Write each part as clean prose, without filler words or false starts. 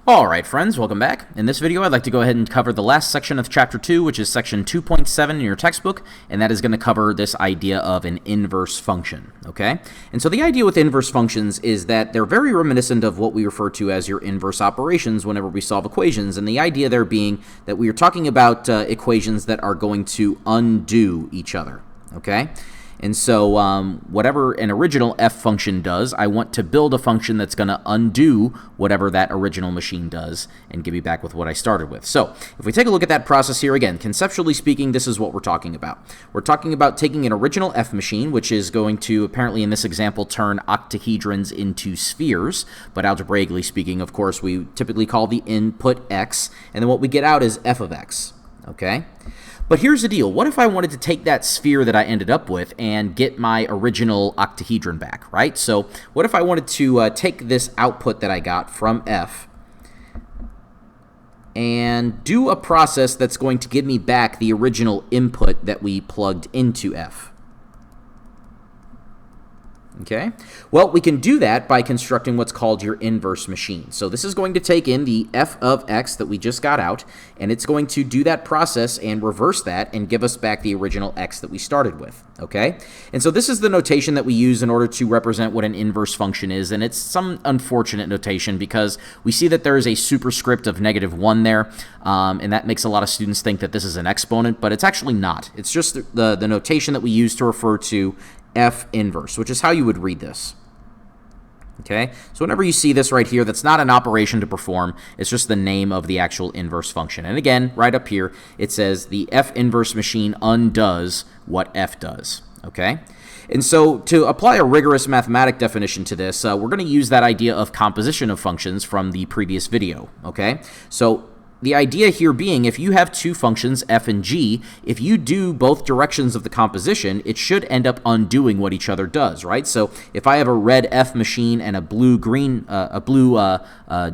Alright friends, welcome back. In this video I'd like to go ahead and cover the last section of Chapter 2, which is Section 2.7 in your textbook, and that is going to cover this idea of an inverse function, okay? And so the idea with inverse functions is that they're very reminiscent of what we refer to as your inverse operations whenever we solve equations, and the idea there being that we are talking about equations that are going to undo each other, okay? And so whatever an original f function does, I want to build a function that's going to undo whatever that original machine does and give me back with what I started with. So if we take a look at that process here again, conceptually speaking, this is what we're talking about. We're talking about taking an original f machine, which is going to apparently in this example turn octahedrons into spheres, but algebraically speaking, of course, we typically call the input x, and then what we get out is f of x, okay? But here's the deal. What if I wanted to take that sphere that I ended up with and get my original octahedron back, right? So what if I wanted to take this output that I got from f and do a process that's going to give me back the original input that we plugged into f? Okay, well, we can do that by constructing what's called your inverse machine. So this is going to take in the f of x that we just got out, and it's going to do that process and reverse that and give us back the original x that we started with, okay? And so this is the notation that we use in order to represent what an inverse function is, and it's some unfortunate notation because we see that there is a superscript of -1 there, and that makes a lot of students think that this is an exponent, but it's actually not. It's just the notation that we use to refer to f inverse, which is how you would read this. Okay, so whenever you see this right here, that's not an operation to perform, it's just the name of the actual inverse function. And again, right up here, it says the f inverse machine undoes what f does. Okay, and so to apply a rigorous mathematic definition to this, we're going to use that idea of composition of functions from the previous video. Okay, so the idea here being, if you have two functions, f and g, if you do both directions of the composition, it should end up undoing what each other does, right? So if I have a red f machine and a blue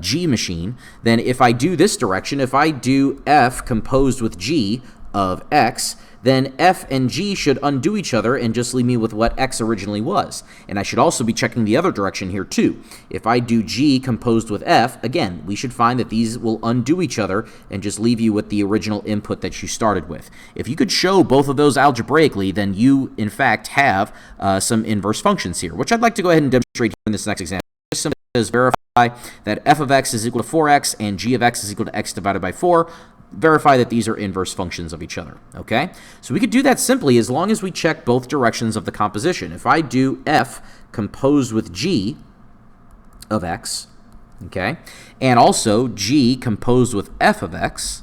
g machine, then if I do this direction, if I do f composed with g of x, then f and g should undo each other and just leave me with what x originally was. And I should also be checking the other direction here too. If I do g composed with f, again, we should find that these will undo each other and just leave you with the original input that you started with. If you could show both of those algebraically, then you, in fact, have some inverse functions here, which I'd like to go ahead and demonstrate here in this next example. Just simply as verify that f of x is equal to 4x and g of x is equal to x divided by 4. Verify that these are inverse functions of each other, okay? So we could do that simply as long as we check both directions of the composition. If I do f composed with g of x, okay, and also g composed with f of x,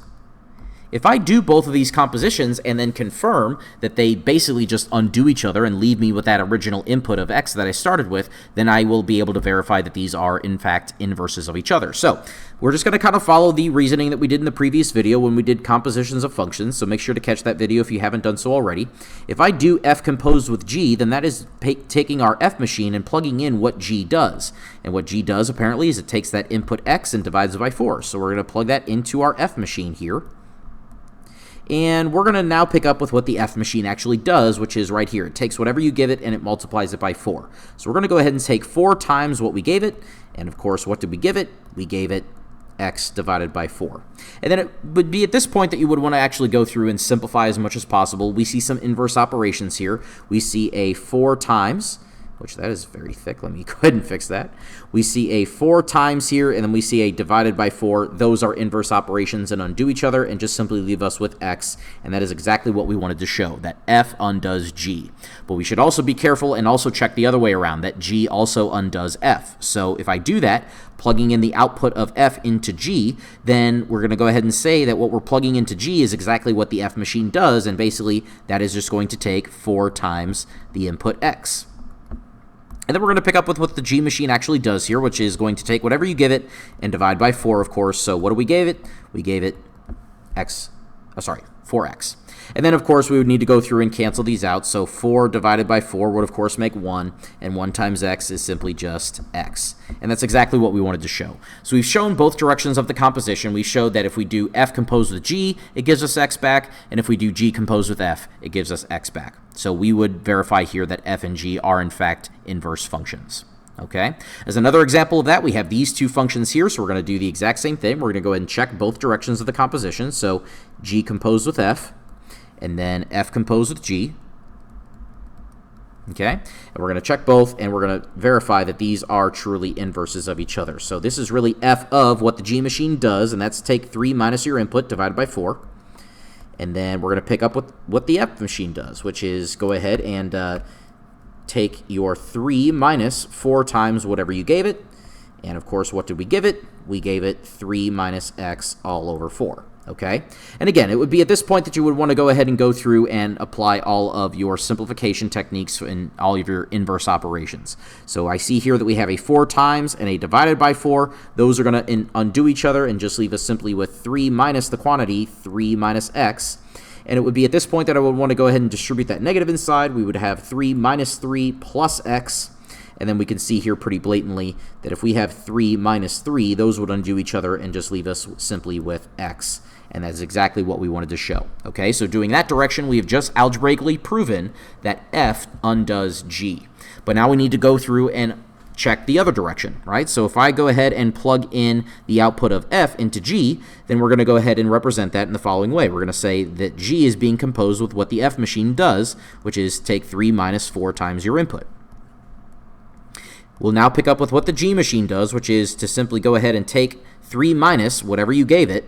if I do both of these compositions and then confirm that they basically just undo each other and leave me with that original input of x that I started with, then I will be able to verify that these are, in fact, inverses of each other. So we're just going to kind of follow the reasoning that we did in the previous video when we did compositions of functions, so make sure to catch that video if you haven't done so already. If I do f composed with g, then that is taking our f machine and plugging in what g does. And what g does, apparently, is it takes that input x and divides it by 4. So we're going to plug that into our f machine here. And we're going to now pick up with what the f machine actually does, which is right here. It takes whatever you give it and it multiplies it by 4. So we're going to go ahead and take 4 times what we gave it. And of course, what did we give it? We gave it x divided by 4. And then it would be at this point that you would want to actually go through and simplify as much as possible. We see some inverse operations here. We see a 4 times, which that is very thick. Let me go ahead and fix that. We see a 4 times here, and then we see a divided by 4. Those are inverse operations and undo each other and just simply leave us with x, and that is exactly what we wanted to show, that f undoes g. But we should also be careful and also check the other way around, that g also undoes f. So if I do that, plugging in the output of f into g, then we're going to go ahead and say that what we're plugging into g is exactly what the f machine does, and basically that is just going to take 4 times the input x. And then we're going to pick up with what the g machine actually does here, which is going to take whatever you give it and divide by 4, of course. So what do we give it? We gave it 4x. And then, of course, we would need to go through and cancel these out. So 4 divided by 4 would, of course, make 1, and 1 times x is simply just x. And that's exactly what we wanted to show. So we've shown both directions of the composition. We showed that if we do f composed with g, it gives us x back, and if we do g composed with f, it gives us x back. So we would verify here that f and g are, in fact, inverse functions. Okay. As another example of that, we have these two functions here, so we're going to do the exact same thing. We're going to go ahead and check both directions of the composition. So G composed with F, and then F composed with G. Okay, and we're going to check both, and we're going to verify that these are truly inverses of each other. So this is really F of what the G machine does, and that's take 3 minus your input divided by 4. And then we're going to pick up what the F machine does, which is go ahead and take your 3 minus 4 times whatever you gave it. And of course, what did we give it? We gave it 3 minus x all over 4. Okay? And again, it would be at this point that you would want to go ahead and go through and apply all of your simplification techniques in all of your inverse operations. So I see here that we have a 4 times and a divided by 4. Those are going to undo each other and just leave us simply with 3 minus the quantity, 3 minus x. And it would be at this point that I would want to go ahead and distribute that negative inside. We would have 3 minus 3 plus x. And then we can see here pretty blatantly that if we have 3 minus 3, those would undo each other and just leave us simply with x. And that's exactly what we wanted to show. Okay, so doing that direction, we have just algebraically proven that F undoes G. But now we need to go through and check the other direction, right? So if I go ahead and plug in the output of F into G, then we're going to go ahead and represent that in the following way. We're going to say that G is being composed with what the F machine does, which is take 3 minus 4 times your input. We'll now pick up with what the G machine does, which is to simply go ahead and take 3 minus whatever you gave it,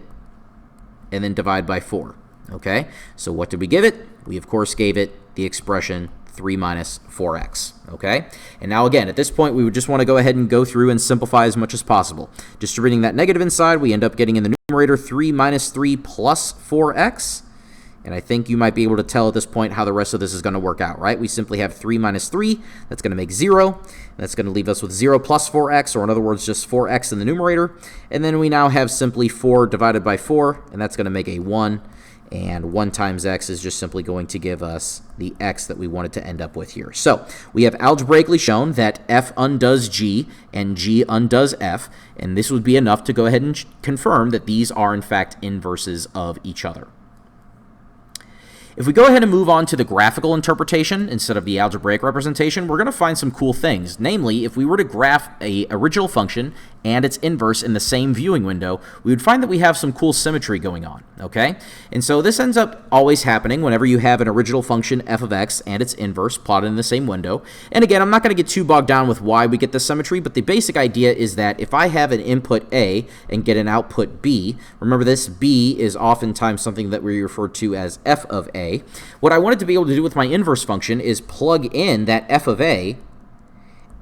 and then divide by 4. Okay? So what did we give it? We, of course, gave it the expression 3 minus 4x. Okay? And now, again, at this point, we would just want to go ahead and go through and simplify as much as possible. Distributing that negative inside, we end up getting in the numerator 3 minus 3 plus 4x. And I think you might be able to tell at this point how the rest of this is going to work out, right? We simply have 3 minus 3. That's going to make 0. That's going to leave us with 0 plus 4x, or in other words, just 4x in the numerator. And then we now have simply 4 divided by 4, and that's going to make a 1. And 1 times x is just simply going to give us the x that we wanted to end up with here. So we have algebraically shown that F undoes G and G undoes F, and this would be enough to go ahead and confirm that these are, in fact, inverses of each other. If we go ahead and move on to the graphical interpretation instead of the algebraic representation, we're going to find some cool things. Namely, if we were to graph an original function and its inverse in the same viewing window, we would find that we have some cool symmetry going on, okay? And so this ends up always happening whenever you have an original function f of x and its inverse plotted in the same window. And again, I'm not going to get too bogged down with why we get this symmetry, but the basic idea is that if I have an input A and get an output B, remember this B is oftentimes something that we refer to as f of A. What I wanted to be able to do with my inverse function is plug in that f of A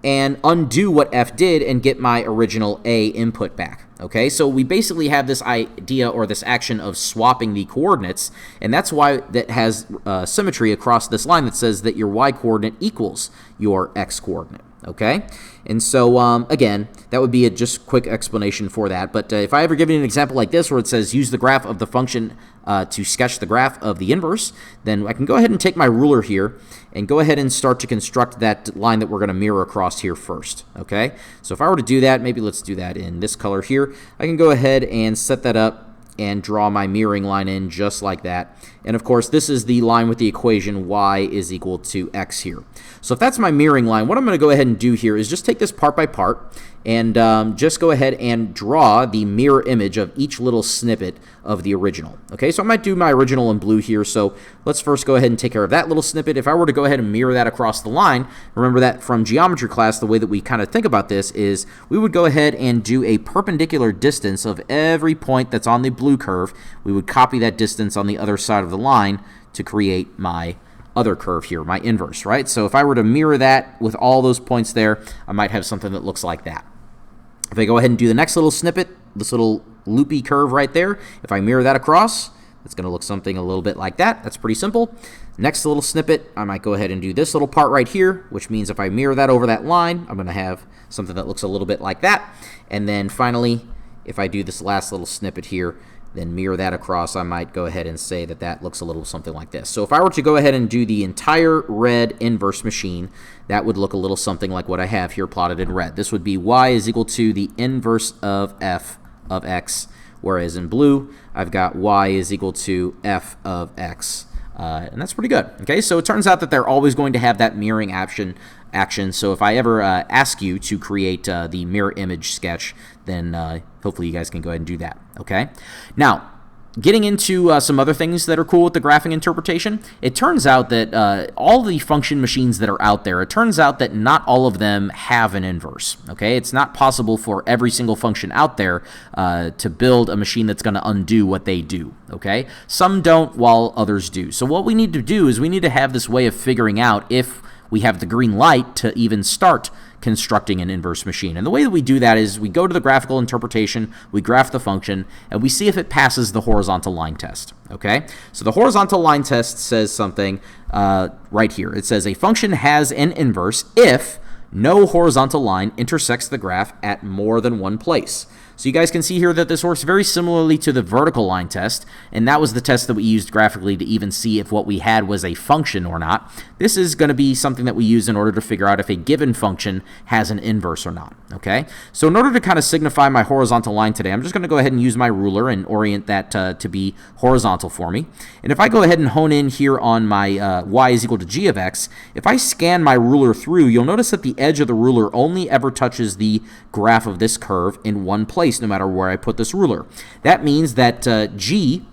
and undo what f did and get my original A input back. Okay, so we basically have this idea or this action of swapping the coordinates, and that's why that has symmetry across this line that says that your y coordinate equals your x coordinate. Okay, and so again, that would be a just quick explanation for that. But if I ever give you an example like this where it says use the graph of the function to sketch the graph of the inverse, then I can go ahead and take my ruler here and go ahead and start to construct that line that we're going to mirror across here first. Okay, so if I were to do that, maybe let's do that in this color here. I can go ahead and set that up and draw my mirroring line in just like that. And of course, this is the line with the equation y is equal to x here. So if that's my mirroring line, what I'm going to go ahead and do here is just take this part by part and just go ahead and draw the mirror image of each little snippet of the original. Okay, so I might do my original in blue here, so let's first go ahead and take care of that little snippet. If I were to go ahead and mirror that across the line, remember that from geometry class, the way that we kind of think about this is we would go ahead and do a perpendicular distance of every point that's on the blue curve. We would copy that distance on the other side of the line to create my other curve here, my inverse, right? So if I were to mirror that with all those points there, I might have something that looks like that. If I go ahead and do the next little snippet, this little loopy curve right there, if I mirror that across, it's going to look something a little bit like that. That's pretty simple. Next little snippet, I might go ahead and do this little part right here, which means if I mirror that over that line, I'm going to have something that looks a little bit like that. And then finally, if I do this last little snippet here, then mirror that across, I might go ahead and say that that looks a little something like this. So if I were to go ahead and do the entire red inverse machine, that would look a little something like what I have here plotted in red. This would be y is equal to the inverse of f of x, whereas in blue, I've got y is equal to f of x And that's pretty good. Okay, so it turns out that they're always going to have that mirroring action. So if I ever ask you to create the mirror image sketch, then hopefully you guys can go ahead and do that. Okay, now getting into some other things that are cool with the graphing interpretation, it turns out that all the function machines that are out there, it turns out that not all of them have an inverse. Okay, it's not possible for every single function out there to build a machine that's going to undo what they do. Okay, some don't while others do. So what we need to do is we need to have this way of figuring out if we have the green light to even start constructing an inverse machine. And the way that we do that is we go to the graphical interpretation, we graph the function, and we see if it passes the horizontal line test. Okay, so the horizontal line test says something right here. It says a function has an inverse if no horizontal line intersects the graph at more than one place. So you guys can see here that this works very similarly to the vertical line test, and that was the test that we used graphically to even see if what we had was a function or not. This is going to be something that we use in order to figure out if a given function has an inverse or not. Okay, so in order to kind of signify my horizontal line today, I'm just going to go ahead and use my ruler and orient that to be horizontal for me. And if I go ahead and hone in here on my y is equal to g of x, if I scan my ruler through, you'll notice that the edge of the ruler only ever touches the graph of this curve in one place, no matter where I put this ruler. That means that g,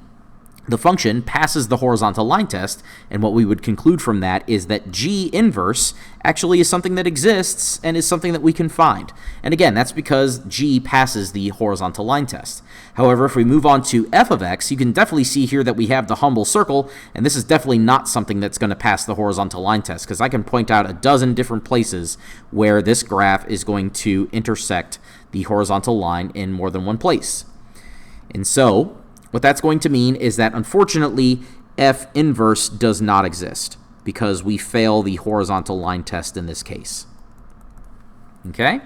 the function, passes the horizontal line test, and what we would conclude from that is that g inverse actually is something that exists and is something that we can find. And again, that's because g passes the horizontal line test. However, if we move on to f of x, you can definitely see here that we have the humble circle, and this is definitely not something that's going to pass the horizontal line test, because I can point out a dozen different places where this graph is going to intersect the horizontal line in more than one place. And so what that's going to mean is that unfortunately f inverse does not exist because we fail the horizontal line test in this case. Okay?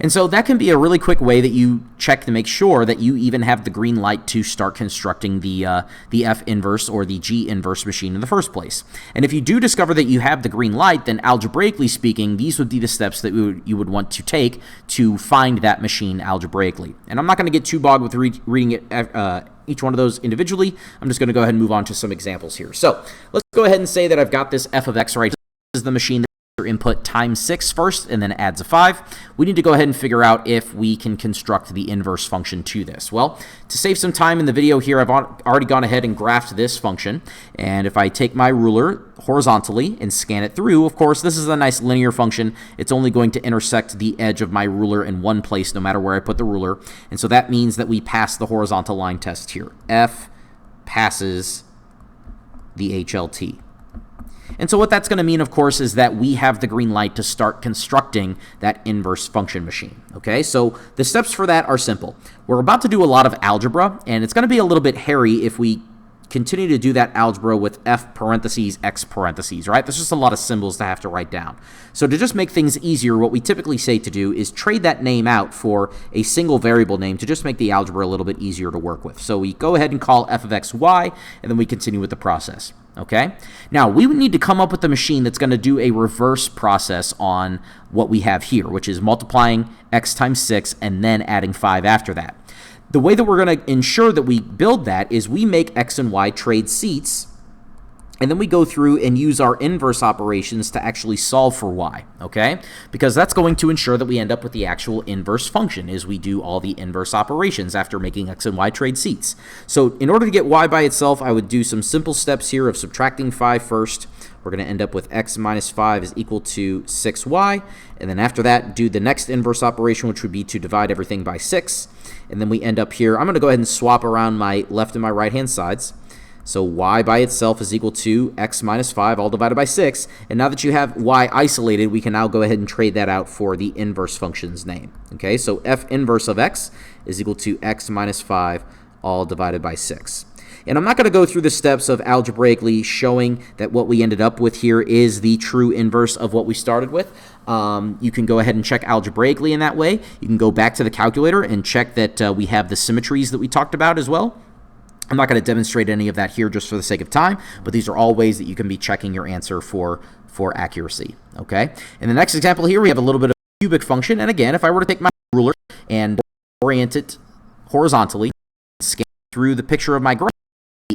And so that can be a really quick way that you check to make sure that you even have the green light to start constructing the f inverse or the g inverse machine in the first place. And if you do discover that you have the green light, then algebraically speaking, these would be the steps that you would want to take to find that machine algebraically. And I'm not going to get too bogged with reading it each one of those individually. I'm just going to go ahead and move on to some examples here. So let's go ahead and say that I've got this f of x right here. This is the machine that input times 6 first and then adds a 5. We need to go ahead and figure out if we can construct the inverse function to this. Well, to save some time in the video here, I've already gone ahead and graphed this function. And if I take my ruler horizontally and scan it through, of course, this is a nice linear function. It's only going to intersect the edge of my ruler in one place no matter where I put the ruler. And so that means that we pass the horizontal line test here. F passes the HLT. And so what that's going to mean, of course, is that we have the green light to start constructing that inverse function machine. Okay, so the steps for that are simple. We're about to do a lot of algebra, and it's going to be a little bit hairy if we continue to do that algebra with f parentheses, x parentheses, right? There's just a lot of symbols to have to write down. So to just make things easier, what we typically say to do is trade that name out for a single variable name to just make the algebra a little bit easier to work with. So we go ahead and call f of x y, and then we continue with the process. Okay? Now, we would need to come up with a machine that's going to do a reverse process on what we have here, which is multiplying x times 6 and then adding 5 after that. The way that we're going to ensure that we build that is we make x and y trade seats, and then we go through and use our inverse operations to actually solve for y, okay? Because that's going to ensure that we end up with the actual inverse function as we do all the inverse operations after making x and y trade seats. So in order to get y by itself, I would do some simple steps here of subtracting 5 first. We're going to end up with x minus 5 is equal to 6y. And then after that, do the next inverse operation, which would be to divide everything by 6. And then we end up here. I'm going to go ahead and swap around my left and my right-hand sides. So y by itself is equal to x minus 5, all divided by 6. And now that you have y isolated, we can now go ahead and trade that out for the inverse function's name. Okay, so f inverse of x is equal to x minus 5, all divided by 6. And I'm not going to go through the steps of algebraically showing that what we ended up with here is the true inverse of what we started with. You can go ahead and check algebraically in that way. You can go back to the calculator and check that we have the symmetries that we talked about as well. I'm not going to demonstrate any of that here just for the sake of time, but these are all ways that you can be checking your answer for accuracy. Okay. In the next example here, we have a little bit of a cubic function. And again, if I were to take my ruler and orient it horizontally, scan through the picture of my graph,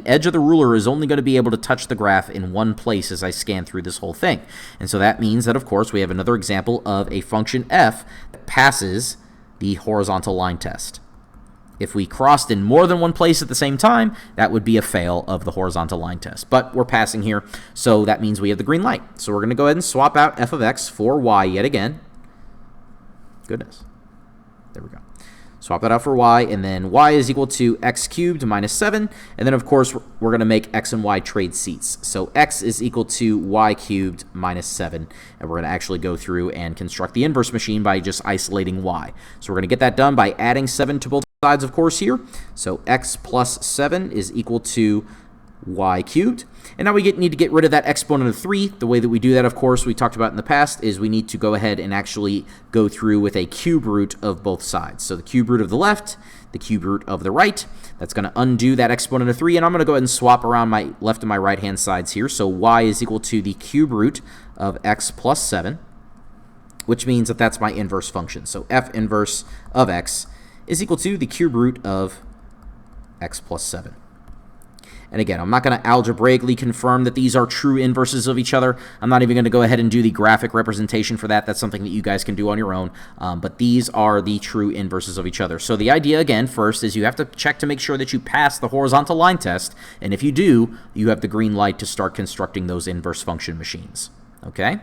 the edge of the ruler is only going to be able to touch the graph in one place as I scan through this whole thing. And so that means that, of course, we have another example of a function f that passes the horizontal line test. If we crossed in more than one place at the same time, that would be a fail of the horizontal line test. But we're passing here, so that means we have the green light. So we're going to go ahead and swap out f of x for y yet again. Goodness. There we go. Swap that out for y, and then y is equal to x cubed minus 7. And then, of course, we're going to make x and y trade seats. So x is equal to y cubed minus 7. And we're going to actually go through and construct the inverse machine by just isolating y. So we're going to get that done by adding 7 to both sides, of course, here. So x plus 7 is equal to y cubed. And now we need to get rid of that exponent of 3. The way that we do that, of course, we talked about in the past, is we need to go ahead and actually go through with a cube root of both sides. So the cube root of the left, the cube root of the right. That's going to undo that exponent of 3. And I'm going to go ahead and swap around my left and my right-hand sides here. So y is equal to the cube root of x plus 7, which means that that's my inverse function. So f inverse of x is equal to the cube root of x plus 7. And again, I'm not going to algebraically confirm that these are true inverses of each other. I'm not even going to go ahead and do the graphic representation for that. That's something that you guys can do on your own. But these are the true inverses of each other. So the idea, again, first is you have to check to make sure that you pass the horizontal line test. And if you do, you have the green light to start constructing those inverse function machines. Okay?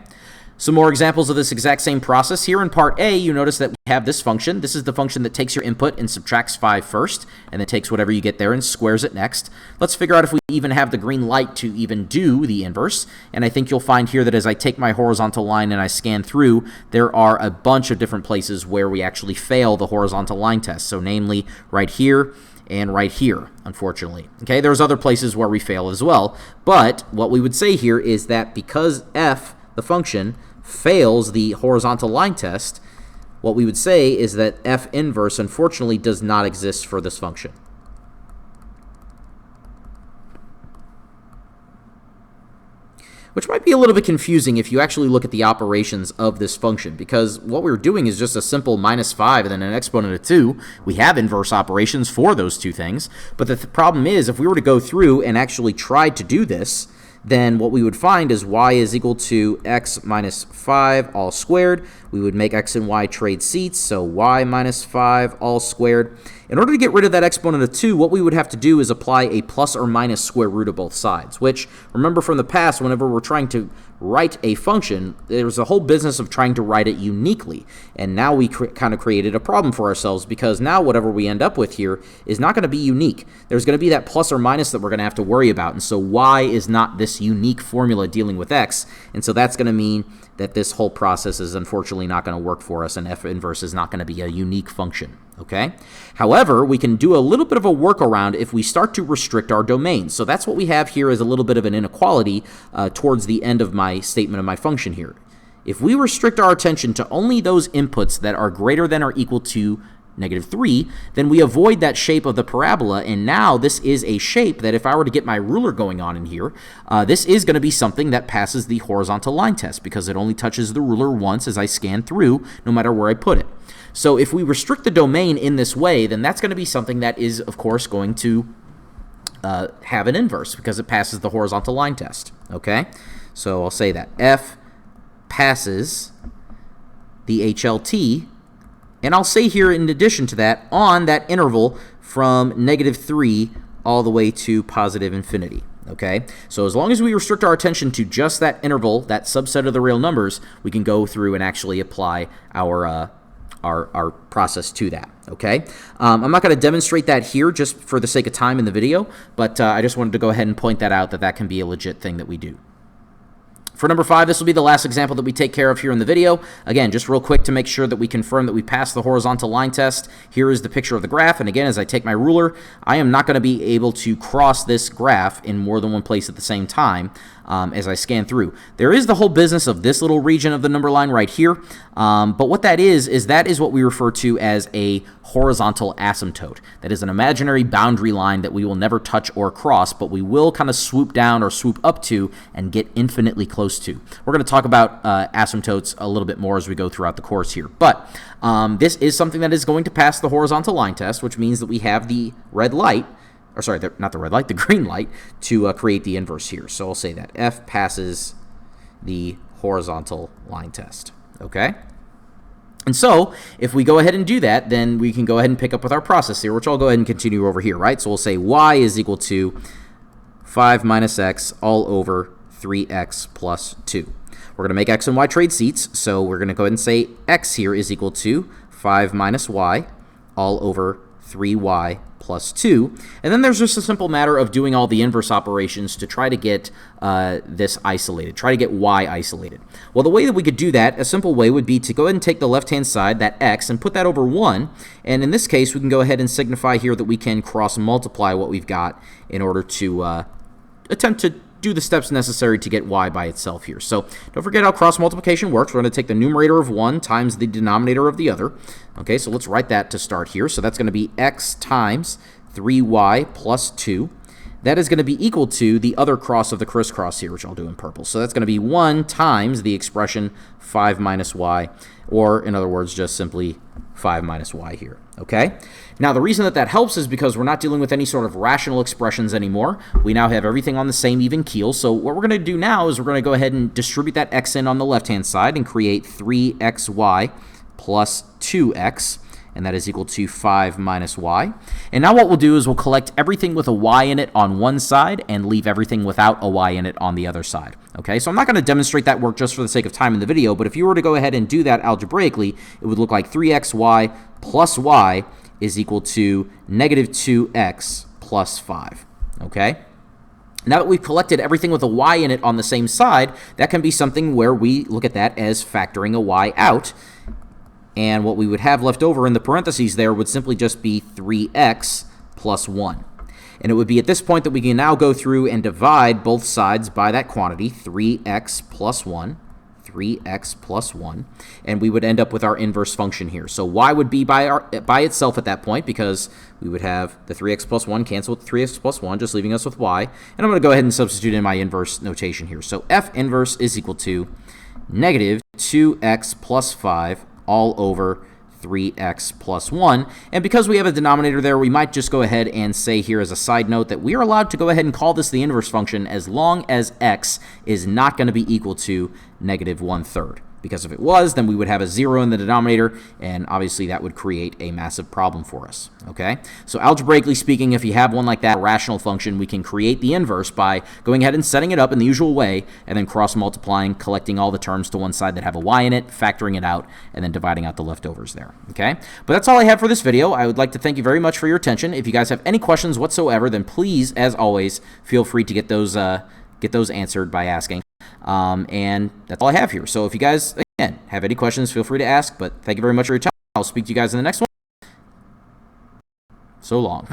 Some more examples of this exact same process. Here in part A, you notice that we have this function. This is the function that takes your input and subtracts 5 first, and then takes whatever you get there and squares it next. Let's figure out if we even have the green light to even do the inverse. And I think you'll find here that as I take my horizontal line and I scan through, there are a bunch of different places where we actually fail the horizontal line test. So namely, right here and right here, unfortunately. Okay, there's other places where we fail as well. But what we would say here is that because f, the function, fails the horizontal line test, what we would say is that f inverse unfortunately does not exist for this function. Which might be a little bit confusing if you actually look at the operations of this function, because what we're doing is just a simple minus 5 and then an exponent of 2. We have inverse operations for those two things, but the problem is if we were to go through and actually try to do this, then what we would find is y is equal to x minus 5 all squared. We would make x and y trade seats, so y minus 5 all squared. In order to get rid of that exponent of 2, what we would have to do is apply a plus or minus square root of both sides, which, remember from the past, whenever we're trying to write a function, there's a whole business of trying to write it uniquely. And now we kind of created a problem for ourselves, because now whatever we end up with here is not going to be unique. There's going to be that plus or minus that we're going to have to worry about. And so y is not this unique formula dealing with x. And so that's going to mean that this whole process is unfortunately not going to work for us, and f inverse is not going to be a unique function. Okay? However, we can do a little bit of a workaround if we start to restrict our domain. So that's what we have here, is a little bit of an inequality towards the end of my statement of my function here. If we restrict our attention to only those inputs that are greater than or equal to -3, then we avoid that shape of the parabola, and now this is a shape that if I were to get my ruler going on in here, this is going to be something that passes the horizontal line test, because it only touches the ruler once as I scan through, no matter where I put it. So if we restrict the domain in this way, then that's going to be something that is, of course, going to have an inverse, because it passes the horizontal line test. Okay? So I'll say that f passes the HLT, and I'll say here in addition to that, on that interval from -3 all the way to positive infinity. Okay? So as long as we restrict our attention to just that interval, that subset of the real numbers, we can go through and actually apply our process to that. Okay? I'm not going to demonstrate that here just for the sake of time in the video, but I just wanted to go ahead and point that out, that that can be a legit thing that we do. For number 5, this will be the last example that we take care of here in the video. Again, just real quick to make sure that we confirm that we passed the horizontal line test. Here is the picture of the graph, and again, as I take my ruler, I am not going to be able to cross this graph in more than one place at the same time as I scan through. There is the whole business of this little region of the number line right here, but what that is what we refer to as a horizontal asymptote. That is an imaginary boundary line that we will never touch or cross, but we will kind of swoop down or swoop up to and get infinitely close to. We're going to talk about asymptotes a little bit more as we go throughout the course here, but this is something that is going to pass the horizontal line test, which means that we have the red light, or sorry, not the red light, the green light, to create the inverse here. So I'll say that F passes the horizontal line test, okay? And so if we go ahead and do that, then we can go ahead and pick up with our process here, which I'll go ahead and continue over here, right? So we'll say y is equal to 5 minus x all over 3x plus 2. We're going to make x and y trade seats, so we're going to go ahead and say x here is equal to 5 minus y all over 3y plus 2. And then there's just a simple matter of doing all the inverse operations to try to get this isolated, try to get y isolated. Well, the way that we could do that, a simple way would be to go ahead and take the left-hand side, that x, and put that over 1. And in this case, we can go ahead and signify here that we can cross-multiply what we've got in order to attempt to do the steps necessary to get y by itself here. So don't forget how cross multiplication works. We're going to take the numerator of one times the denominator of the other. Okay, so let's write that to start here. So that's going to be x times 3y plus 2. That is going to be equal to the other cross of the crisscross here, which I'll do in purple. So that's going to be 1 times the expression 5 minus y, or in other words, just simply 5 minus y here, okay? Now, the reason that that helps is because we're not dealing with any sort of rational expressions anymore. We now have everything on the same even keel. So what we're going to do now is we're going to go ahead and distribute that x in on the left-hand side and create 3xy plus 2x, and that is equal to 5 minus y. And now what we'll do is we'll collect everything with a y in it on one side and leave everything without a y in it on the other side. Okay, so I'm not going to demonstrate that work just for the sake of time in the video, but if you were to go ahead and do that algebraically, it would look like 3xy plus y is equal to negative 2x plus 5. Okay? Now that we've collected everything with a y in it on the same side, that can be something where we look at that as factoring a y out. And what we would have left over in the parentheses there would simply just be 3x plus 1. And it would be at this point that we can now go through and divide both sides by that quantity, 3x plus 1, 3x plus 1, and we would end up with our inverse function here. So y would be by itself at that point because we would have the 3x plus 1 cancel with 3x plus 1, just leaving us with y. And I'm going to go ahead and substitute in my inverse notation here. So f inverse is equal to negative 2x plus 5 all over 3x plus 1. And because we have a denominator there, we might just go ahead and say here as a side note that we are allowed to go ahead and call this the inverse function as long as x is not going to be equal to negative 1/3. Because if it was, then we would have a 0 in the denominator, and obviously that would create a massive problem for us, okay? So algebraically speaking, if you have one like that, a rational function, we can create the inverse by going ahead and setting it up in the usual way, and then cross-multiplying, collecting all the terms to one side that have a y in it, factoring it out, and then dividing out the leftovers there, okay? But that's all I have for this video. I would like to thank you very much for your attention. If you guys have any questions whatsoever, then please, as always, feel free to get those answered by asking. And that's all I have here. So if you guys, again, have any questions, feel free to ask. But thank you very much for your time. I'll speak to you guys in the next one. So long.